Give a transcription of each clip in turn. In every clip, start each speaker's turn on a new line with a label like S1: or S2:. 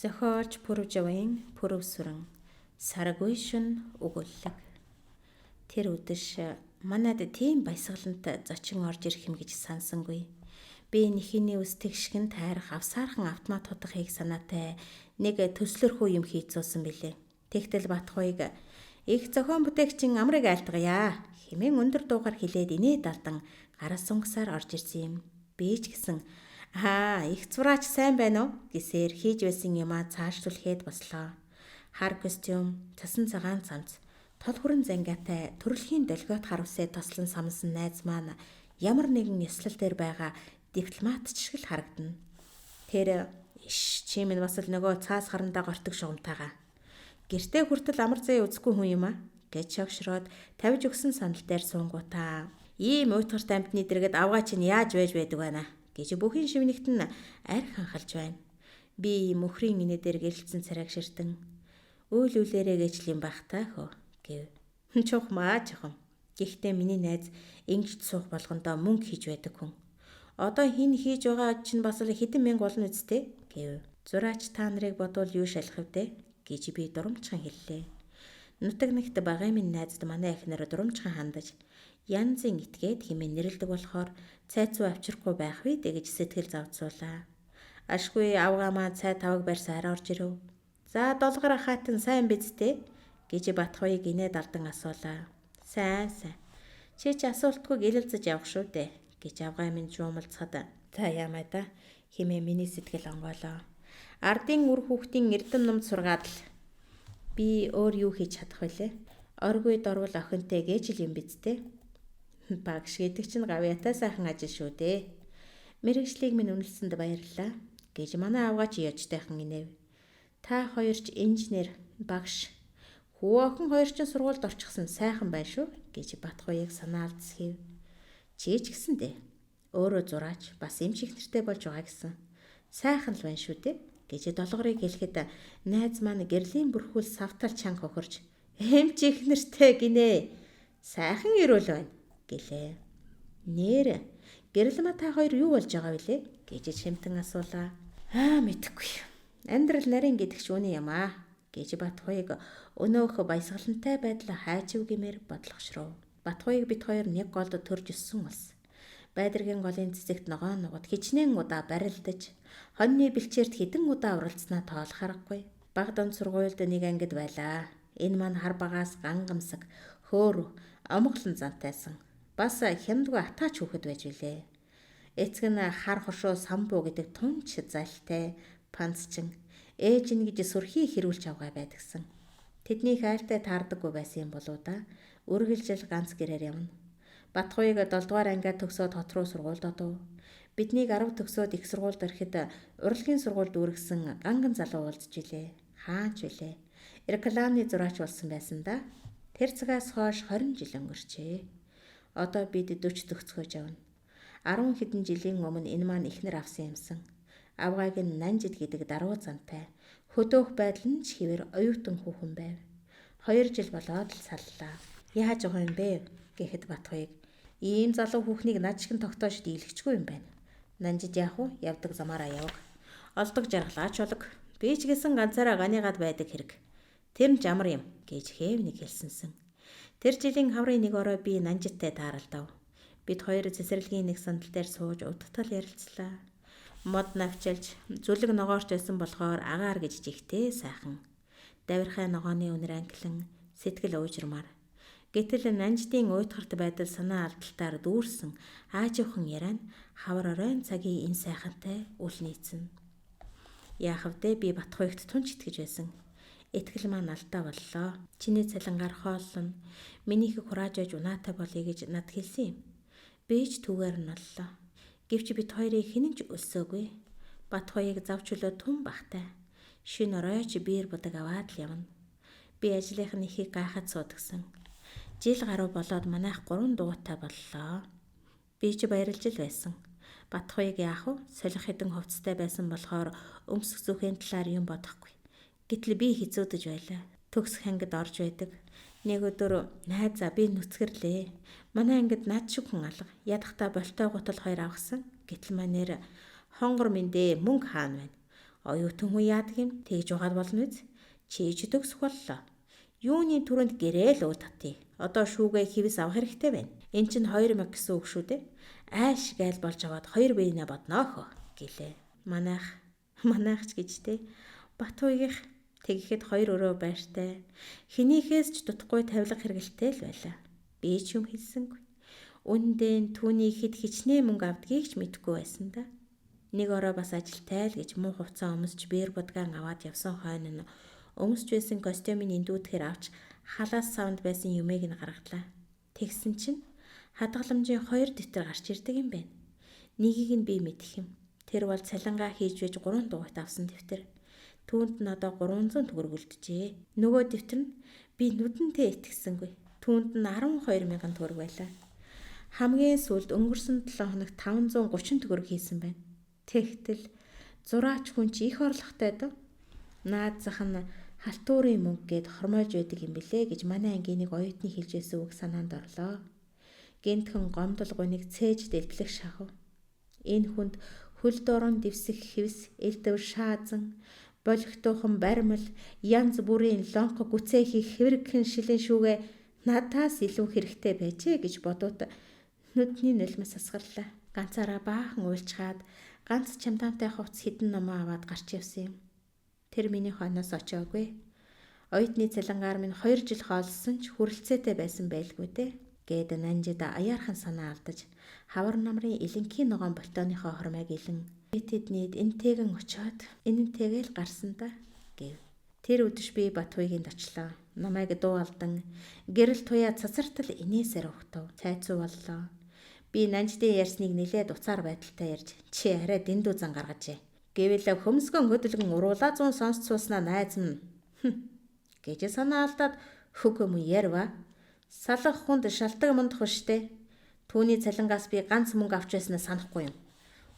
S1: Зохиолч Пүрвжавын Пүрв сүрэн Саргүй шин өгүүлэг. Тэр өдөш манад тийм баясгалант зочин орж ирэх юм гэж сансангүй. Би нэхийний ус тэгшгэн тайрах авсаархан автомат хутгахыг санаатай нэг төслөрхөө юм хийцүүлсэн билээ. Тэгтэл Батхуйг их зохион бүтээгчин амрыг айлтгая хэмээн өндөр дуугаар хэлээд инээд алдан гараас сунгасаар орж ирсэн юм. Би ч гэсэн их зураач сайн байна уу гэсээр хийж байсан юмаа цаашлуулхэд бослоо. Хар костюм, цасан цагаан цамц, тол хүрэн зангаатай төрөлхийн долгиот хар усээ тослон самсан найз маань ямар нэгэн ёслол дээр байгаа дипломат шиг л харагдана. Тэр чи минь бас л нөгөө цаас харандаа гортог шугамтайгаа. Гэртээ хүртэл амар зээ үзэхгүй хүн юм а гэж шогшроод тавьж өгсөн сандал дээр суунгуудаа. Ийм уйтгарт амьтны дэргэд авгаа чинь яаж байж байдаг байна гэж бүхэн шивнэгт нь арх ханхалж байна. Би мөхрийн инээ дээр гэрэлцэн царайг ширтэн үйл үлээрээ гэжлийн бахтай хөө гэв. Чухмаа чухам. Гэхдээ миний найз ингэж суух болгондоо мөнгө хийж байдаг хүн. Одоо хин хийж байгаа чинь бас л хэдэн мянга болно үсттэй гэв. Зураач та нарыг бодвол юу шалах вдэ гэж би дурамчхан хэллээ. Нутаг нэгт багын минь найзд манай эхнэр дурамчхан хандаж янзын итгээд хэмээн нэрлдэг болохоор цайцуу авчрахгүй байх вэ гэж сэтгэл завцуулаа. Ашгүй авгаамаа цай таваг барьсаар орж ирэв. За долгор хаатан сайн бидтэй гэж Батхуйг инээд алдан асуулаа. Сайн. Чи ч асуултгүй гэрэлцэж явах шүү дээ гэж авгаа минь жуумалцахад за яамаа да хэмээн миний сэтгэл онгоолоо. Ардын үр хүүхдийн эрдэм номд сургаад л би өөр юу хийж чадах вүлээ? Оргүй дорвол охинтой гэж л юм бидтэй. Багш гэдэг чинь гавьяатай сайхан ажил шүү дээ. Мэргэжлийг минь үнэлсэнд баярлалаа гэж манай авгаач яжтайхан инэв. Та хоёр ч инженер, багш, хүү охин хоёр ч сургуульд орчихсон сайхан байна шүү гэж Батхуйг санаалдсхийв. Чи ч гэсэндээ өөрөө зураач бас эмч ихнэртэй болж байгаа гэсэн. Сайхан л байна шүү дээ гэж долгорыг хэлэхэд найз маань гэрлийн бүрхүүл савтал чанга хохирч эмч ихнэртэй гинэ. Сайхан ирүүл байна гэлээ. Нэр гэрэлмэ та хоёр юу болж байгаа вүлээ гэж шимтэн асуулаа. Мэдэхгүй. Амьдрал нарийн гэдэг ч үний юм аа гэж Батхуйг өнөөх баясгалантай байдлаа хайчив гэмээр бодлогошров. Батхуйг бит хоёр нэг голд төрж өссөн ус. Байдаргийн голын цэцэгт ногоо нугад хичнээн удаа барилдаж, хоньны бэлчээрт хэдэн удаа уралцсанаа тоолох аргагүй. Баг дон сургуульд нэг ангид байлаа. Энэ маань хар багаас гангамсаг, хөөр, омглон зантайсан. Бас хямдгүй атаач хүүхэд байж билээ. Эцэг нь хар хошуу самбуу гэдэг тунч залтай панцчин ээж нь гэж сүрхий хэрүүлж авгаа байдгсан. Тэднийх айлтай таардаггүй байсан юм болоо да. Үргэлжил ганц гэрээр явна. Батхуйг 7 дугаар ангиа төгсөөд хот руу сургуульд одов. Биднийг 10 төгсөөд их сургуульд ирэхэд урлагийн сургуульд үргэсэн ганган залуу уулзж илээ. Хаач вүлээ? Рекламны зураач болсон байсан да. Тэр цагаас хойш 20 жил өнгөрчээ. Одоо бид 40 төгсгөөж явна. 10 хэдэн жилийн өмнө энэ маань ихнэр авсан юмсан. Авгааг нь Нанжид гэдэг даруу зантай. Хөдөөх байдал нь ч хэвээр оюутан хүүхэн байв. 2 жил болоод л саллаа. Яаж байгаа юм бэ гэхэд Батхуйг ийм залуу хүүхнийг над шиг тогтоож дийлэгчгүй юм байна. Нанжид яах вэ? Явдаг замаараа явах. Олдог жаргалаач болог. Би ч гэсэн ганцаараа ганигаад байдаг хэрэг. Тэр нь ч амар юм гэж хэвнийг хэлсэнсэн. Тэр жилийн хаврын нэг орой би Нанжидтай тааралдав. Бид хоёр цэцэрлэгийн нэг сандал дээр сууж удтал ярилцлаа. Мод навчилж зүлэг ногоорч байсан болохоор агаар гэж жигтэй сайхан. Давирхай ногооны үнэр англан сэтгэл уужрмаар. Гэтэл Нанжидын уйтгарт байдал санаа алдалтаар дүүрсэн аажуухан яриа нь хавар оройн цагийн энэ сайхантай үл нийцэн. Яах вдэ би Батхуйгт тунч итгэж байсан. Итгэл маань алдаа боллоо. Чиний цалингаар хооллон минийх хурааж аж унаатай болъё гэж над хэлсэн юм. Би ч түүгээр нь боллоо. Гэвч бид хоёрыг хинэн ч өлсөөгүй. Батхуйг завчлөө түн бахтай. Шин оройч биер будаг аваад л явна. Би ажлынх нь ихийг гайхаад суудагсан. Жил гаруй болоод манайх 3 дуутай боллоо. Би ч баярлж л байсан. Батхуйг яах вэ? Солих хэдэн хувцастай байсан болохоор өмсөх зүхийн талаар юм бодохгүй. Гэтэл би хизүүдэж байлаа. Төгсөх ангид орж байдаг. Нэг өдөр найзаа би нүцгэрлээ. Манай ангид над шиг хүн алга. Ядахта болтой гутал 2 авсан. Гэтэл манер хонгор минь дээ мөнгө хаана байна. Оюутан хүн яадаг юм? Тэгж угаад болно үз? Чи ч төгсөх боллоо. Юуны түрүүнд гэрэл өө татъя. Одоо шүүгээ хэвс авах хэрэгтэй байна. Эн чинь 2000 гэсэн үг шүү дээ. Айш гайл болж аваад 2 биенэ бодноо хөө гэлээ. Манайх ч гэж те. Батуйгийнх тэгэхэд 2 өрөө байртай. Хинийхээс ч дутхгүй тавилга хэрэгэлтэй л байлаа. Би ч юм хэлсэнгүй. Үндэн түүний хэд хичнээн мөнгө авдгийг ч мэдэхгүй байсан да. Нэг орой бас ажилтай л гэж муу хувцас өмсч биер будгаан аваад явсан хойно нь өмсч байсан костюмын эндүүдхээр авч халаас савнд байсан юмыг нь гаргадлаа. Тэгсэн чинь хадгаламжийн 2 дэвтэр гарч ирдэг юм байна. Нэгийг нь би мэдэх юм. Тэр бол цалингаа хийж байж 3 дугуйт авсан дэвтэр. Түүнд нь одоо 300 төгрөг үлджээ. Нөгөө дэвтэр нь би нүдэнтэй итгэсэнгүй. Түүнд нь 12,000 төгрөг байлаа. Хамгийн сүүлд өнгөрсөн 7 хоногт 530 төгрөг хийсэн байна. Тэгтэл зураач хүн чи их орлоготой дөө. Наад зах нь халтуурын мөнгө гээд хормойж байдаг юм билээ гэж манай ангийн нэг оюутны хэлжсэн үг санаанд орлоо. Гэнтхэн гомдол гуниг цээж дэлбэлэх шахав. Энэ хүнд хөл дорон дэвсэх хэвс, элдв шаазан, болгтойхон баримл, янз бүрийн лонх гүцээ хийх хэврэгхэн шилэн шүүгээ надаас илүү хэрэгтэй байжээ гэж бодоод нүдний нулимс асгарлаа. Ганцаараа баахан уйлчгаад ганц чамдаантай хувцс хідэн номоо аваад гарч явсан юм. Тэр миний хойноос очоогүй. Оюутны цалингаар минь 2 жил хоолсон ч хүрэлцээтэй байсан байлгүй дээ. Гээд нанжид аяархан санаа алдаж хавар намрын илэнхий ногоон болтооныхоо хормойг илэн тэднийд энтэйгэн очоод энэнтэйгээл гарсан да гэв. Тэр өдөш би Батуйгийн дочлоо. Намайг дуу алдан гэрэл туяа цацартал инээсээр өгтөв. Цайцуу боллоо. Би нанждын ярьсныг нэлээд уцаар байдалтай ярьж чи арай дэндүү зан гаргажээ. Гэвэл хөмсгөн хөдөлгөн уруулаа 100 сонсч сууснаа найз минь гэж санаа алдаад хөгөм ярва. Салах хүнд шалтгаан мундах штэ. Түүний цалингаас би ганц мөнгө авч байснаа санахгүй юм.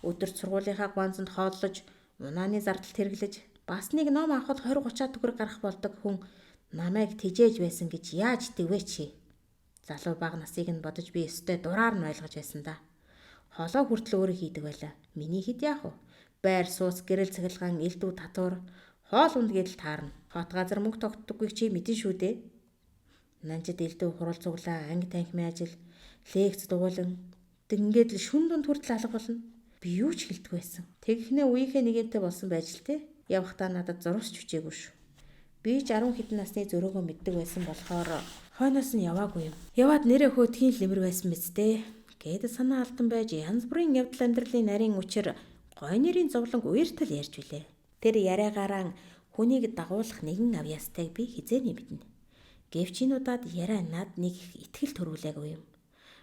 S1: Өдөр сургуулийнхаа гуанзанд хооллож, унааны зардал тэрглэж, бас нэг ном авахд 20-30 төгрөг гарах болдог хүн намайг тижээж байсан гэж яаж итвэ чи? Залуу бага насыг нь бодож би өстэй дураар нь ойлгож байсан да. Холоо хүртэл өөрөө хийдэг байлаа. Миний хэд яах вэ? Байр суус, гэрэл цахилгаан, элдв татвар, хоол унд гэдэл таарна. Хот газар мөнгө тогтдоггүй чи мэдэн шүү дээ. Нанжид элдв хурал цуглаа, анги танхимын ажил, лекц дугуйлан ингээд л шүн дунд хүртэл алга болно. Би юу ч хэлдэг байсан. Тэгэхнээ үеийнхээ нэгэнтэй болсон байж л те. Явахдаа надад зурвас чүчээгүй шүү. Би ч 10 хэдэн насны зөрөөгөө мэддэг байсан болохоор хойноос нь яваагүй юм. Яваад нэрээ хөөтгийн лимэр байсан биз дээ. Гээд санаа алдан байж янз бүрийн явдал амьдралын нарийн үчир гой нэрийн зовлонг уяртал ярьж билээ. Тэр яриагаараа хүнийг дагуулах нэгэн авьяастайг би хизээний мэднэ. Гэвчинуудад яриа над нэг итгэл төрүүлээгүй юм.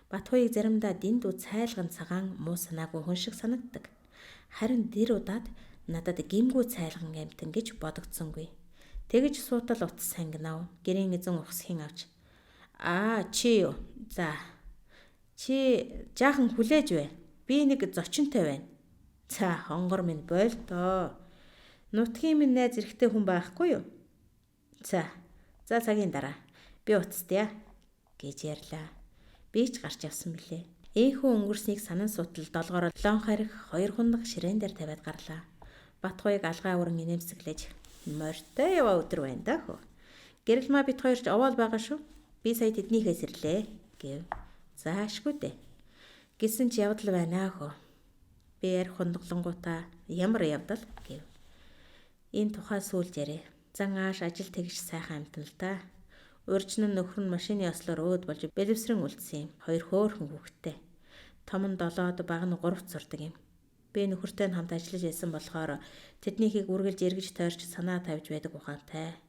S1: Батуйг заримдаа дэндүү цайлган цагаан муу санаагүй хүн шиг санагддаг. Харин тэр удаад надад гимгүү цайлган амтан гэж бодогдсонгүй. Тэгж суутал утас сангинав. Гэрийн эзэн ухсхийн авч. Чи юу? За. Чи жаахан хүлээж бай. Би нэг зочинтой байна. За, хонгор минь бойлтоо. Нутгийн минь найз эрэхтэй хүн байхгүй юу? За цагийн дараа би уцтъя гэж ярьлаа. Би ч гарч явсан билээ. Ээнхүү өнгөрснийг санан сутал долгоор лон харих 2 хундаг ширээн дээр тавиад гарлаа. Батуйг алгаа өрн инээмсэглэж морьтой яваа өдөр байна да хөө. Гэрэл маа бит хоёрч овоол байгаа шүү. Би сая тэднийхээс ирлээ гэв. Заашгүй дээ. Гэсэн ч явдал байна хөө. Би ярих хундаглангуудаа ямар явдал гэв. Энэ тухай сүүлд ярэ. Зан ааш ажил тэгж сайхан амтан л да. Урьдчилан нөхөр нь машины ослоор өөд болж бэлэвсрэн үлдсэн юм. 2 хөөхөн хүүхэдтэй. Том нь 7-д, бага нь 3-т сурдаг юм. Би нөхөртэй нь хамт ажиллаж байсан болохоор тэднийхийг үргэлж эргэж тойрч санаа тавьж байдаг ухаантай.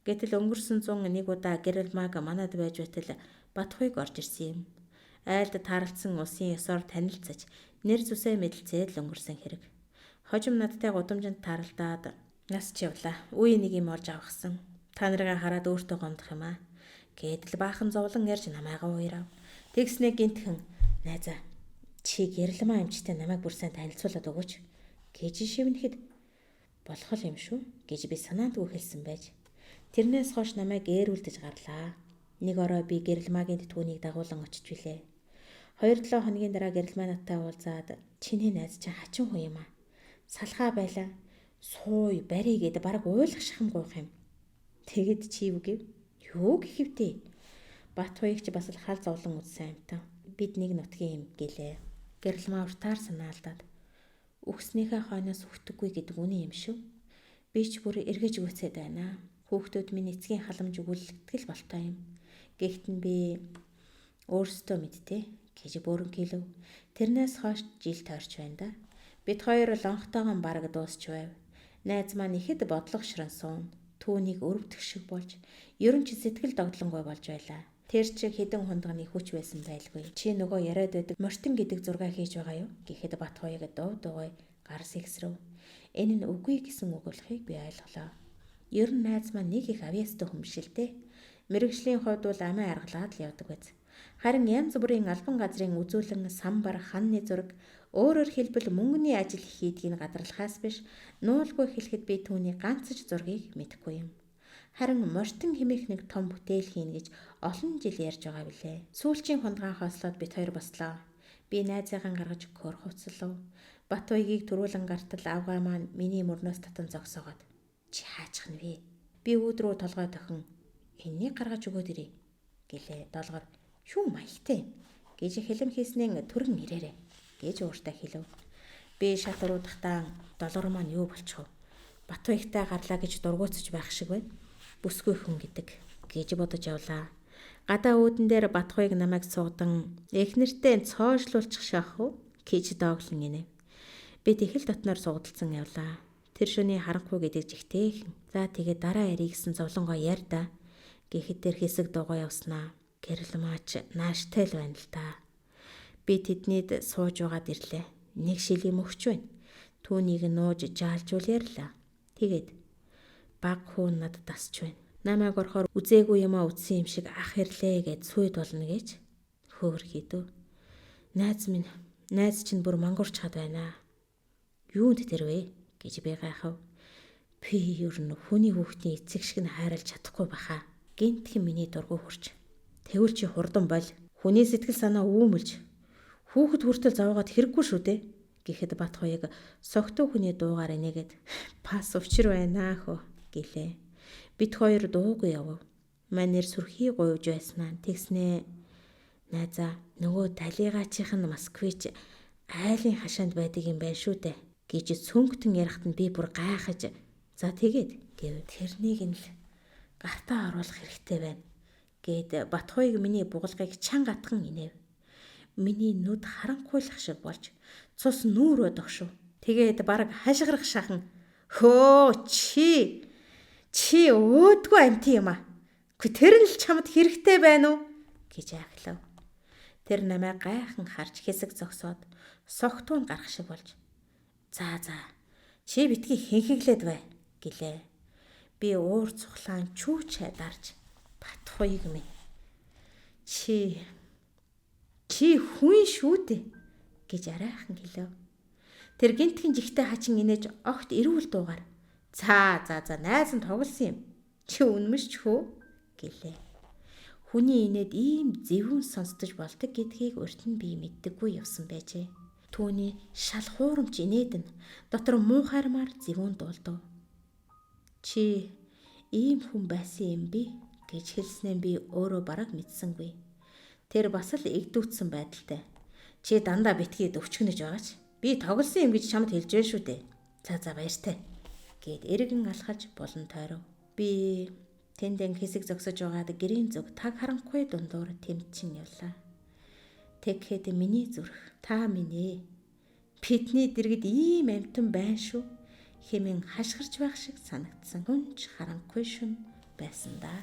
S1: Гэтэл өнгөрсөн 101 удаа гэрэл маг манад байж байтал Батуйг орж ирсэн юм. Айлд тааралцсан улсын ёсоор танилцаж, нэр зүсээ мэдэлцээд л өнгөрсөн хэрэг. Хожим надтай гудамжинд тааралдаад нас ч явлаа. Үе нэг юм олж авахсан. Та нарыг хараад өөртөө гомдох юм аа. Гэдэл баахан зовлон ярьж намайгаа уурав. Тэгснэ гинтхэн найзаа чи гэрлэмаа амжтай намайг бүр сайн танилцуулаад өгөөч гэж шивнэхэд болох юм шүү гэж би санаандгүй хэлсэн байж. Тэрнээс хойш намайг ээрүүлдэж гарлаа. Нэг орой би гэрлэмаагийн түүнийг дагуулan очиж билээ. 2-7 хоногийн дараа гэрэлмаа надтай уулзаад чиний найз чинь хачин хүн юм аа. Салхаа байлаа. Сууй, барий гэдэг бараг ойлгох шахамгүйх юм. Тэгэд чи юу гэв? Юу гэхвдээ? Бат хоёрч бас л хал зовлон үзсэн амтан. Бид нэг нутгийн юм гэлээ. Гэрэл маа уртаар санаалдаад. Үхснийхээ хойноос үхдэггүй гэдэг үнэн юм шүү. Би ч бүр эргэж гүцээд байна. Хүүхдүүд минь эцгийн халамж өгүүлэгдэх л болтой юм. Гэхдээ би өөрсдөө мэдтээ гэж бүрэн хэлв. Тэрнээс хойш жил тойрч байна да. Бид хоёр лонхтойгон бараг дуусч байв. Найз маань ихэд бодлого шрансан. Түүнийг өрөвдөх шиг болж, ерөн ч сэтгэл догдлонгүй болж байлаа. Тэр чи хэдэн хундганы хүч байсан байлгүй. Чи нөгөө яриад байдаг мортин гэдэг зураг хийж байгаа юу? Гэхэд Бат хоёрыг дуугай гарс ихсрэв. Энэ нь үгүй гэсэн үг болохыг би ойлголоо. Ер нь найз маань нэг их авьяастай хүн биш л дээ. Мэргэжлийн хувьд бол амиа аргалаад л явдаг биз. Харин янз бүрийн албан газрын үзүүлэн самбар, ханны зураг, өөрөөр хэлбэл мөнгөний ажил хийдгийг гадарлахаас биш, нуулгүй хэлэхэд би түүний ганц ч зургийг мэдэхгүй юм. Харин мортин хэмээх нэг том бүтээл хийн гэж олон жил ярьж байгаа билээ. Сүүлчийн хундгаан хослоод бит хоёр бослоо. Би найзаагаа гаргаж өгөхөөр хувцлав. Бат хоёрыг төрүүлэн гартал авгаа маань миний мөрнөөс татан зогсоогоод. Чи хаачих нь вэ? Би үүд рүү толгой тохин. Энэнийг гаргаж өгөөд ирээ гэлээ. Долгор юу маягтай гэж хэлэм хийснээр төрөн ирээрээ гэж ууртаа хэлв. Би шат руудахтаа долгор маань юу болчихв? Бат хоёртай гарлаа гэж дургуутсаж байх шиг байна. Бүсгүй хүн гэдэг гэж бодож явлаа. Гадаа үүдэн дээр Бат хоёрыг намайг суудан эхнэртэй цоошлуулчих шах уу гэж дооглон инэ. Би тэхэл дотноор суудалцсан явлаа. Тэр шөний харанхуй гэдэг жигтэйхэн. За тэгээд дараа ярих гэсэн зовлонгоо ярьда. Гэхэд тэр хэсэг дуугаа явснаа. Гэрэл маач нааштай л байна л да. Би тэднийд сууж угаад ирлээ. Нэг шилийн мөхч байна. Түүнийг нууж жаалжуул ярьлаа. Тэгээд баг хуун над дасч байна. Намайг орохоор үзээгүй юмаа үзсэн юм шиг ах ирлээ гэд сүйд болно гэж хөөр хийдв. Найз чинь бүр мангуурч хад байна. Юунд тэр вэ гэж би гайхав. Би ер нь хүний хүүхдийн эцэг шиг нь хайрлаж чадахгүй баха. Гинтхэн миний дургу хурж. Тэгвэл чи хурдан бол. Хүний сэтгэл санаа үүмэлж. Хүүхэд хүртэл зовоогоод хэрэггүй шүү дээ. Гэхэд Бат хоёрыг согтуу хүний дуугаар инээгээд бас учир байна хөө гэлээ. Бид хоёр дуугүй явв. Манер сүрхий гуйж байснаа тэгснээ. Найзаа нөгөө талигаачих нь Москвич айлын хашаанд байдаг юм байна шүү дээ гэж цөнгөтөн ярихт нь би бүр гайхаж. За тэгээд гэв. Тэрнийг нь л гартаа оруулах хэрэгтэй байна гэд Бат хоёрыг миний бугалгыг чанга атган инэв. Миний нүд харанхуйлах шиг болж цус нүүрөө догшов. Тэгээд бараг хашгирах шахан хөө чи өөдгөө амт юм аа. Гэхдээ тэр нь л чамд хэрэгтэй байна уу гэж ахлав. Тэр намайг гайхан харж хэсэг зогсоод согтуун гарах шиг болж. За чи битгий хинхиглээд бай гэлээ. Би уур цухлаан чүүчээ дарж Бат хоёрыг минь. Чи хүн шүү дээ гэж арайхан хэлв. Тэр гинтхэн жигтэй хачин инээж огт эрүүл дуугаар. За найз нь тоглосон юм. Чи үнмэш ч хөө гэлээ. Хүний инээд ийм зэвүүн сонсдож болдог гэдгийг урт нь би мэддэггүй явсан байжээ. Түүний шал хуурамч инээд нь дотор муухаймаар зэвүүн дуулдав. Чи ийм хүн байсан юм би гэж хэлснээр би өөрөө бараг мэдсэнгүй. Тэр бас л игдүүцсэн байдалтай. Чи дандаа битгий өвчгнөж байгаач. Би тоглосон юм гэж чамд хэлж байна шүү дээ. За баяртай гэд эргэн алхаж болон тойров. Би тэндэн хэсэг зогсож байгаад гэрийн зүг таг харанхуй дундуур тэмчин явлаа. Тэгэхэд миний зүрх та минь ээ. Бидний дэргэд ийм амтан байна шүү хэмээн хашгирч байх шиг санагдсан. Хүнч харанхуй шүн байсан да.